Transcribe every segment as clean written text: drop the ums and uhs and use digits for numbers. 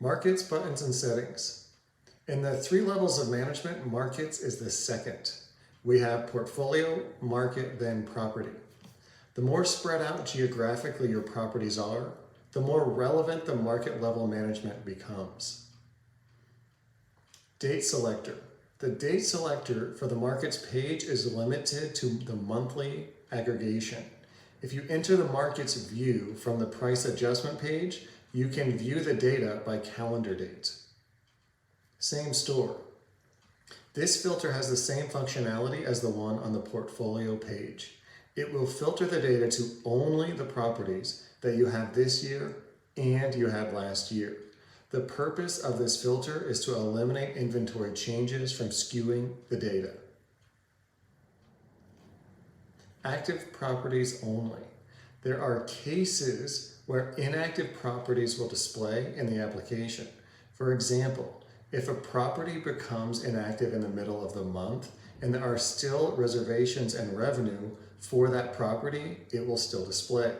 Markets, buttons, and settings. In the 3 levels of management, markets is the second. We have portfolio, market, then property. The more spread out geographically your properties are, the more relevant the market level management becomes. Date selector. The date selector for the markets page is limited to the monthly aggregation. If you enter the markets view from the price adjustment page, you can view the data by calendar date. Same store. This filter has the same functionality as the one on the portfolio page. It will filter the data to only the properties that you have this year and you had last year. The purpose of this filter is to eliminate inventory changes from skewing the data. Active properties only. There are cases where inactive properties will display in the application. For example, if a property becomes inactive in the middle of the month and there are still reservations and revenue for that property, it will still display.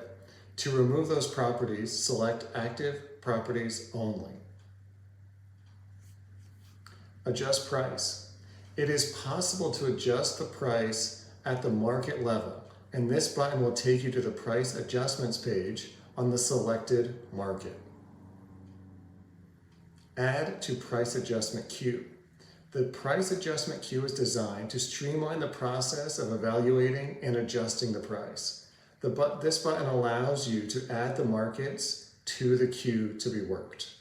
To remove those properties, select Active Properties Only. Adjust price. It is possible to adjust the price at the market level, and this button will take you to the price adjustments page on the selected market. Add to price adjustment queue. The price adjustment queue is designed to streamline the process of evaluating and adjusting the price. This button allows you to add the markets to the queue to be worked.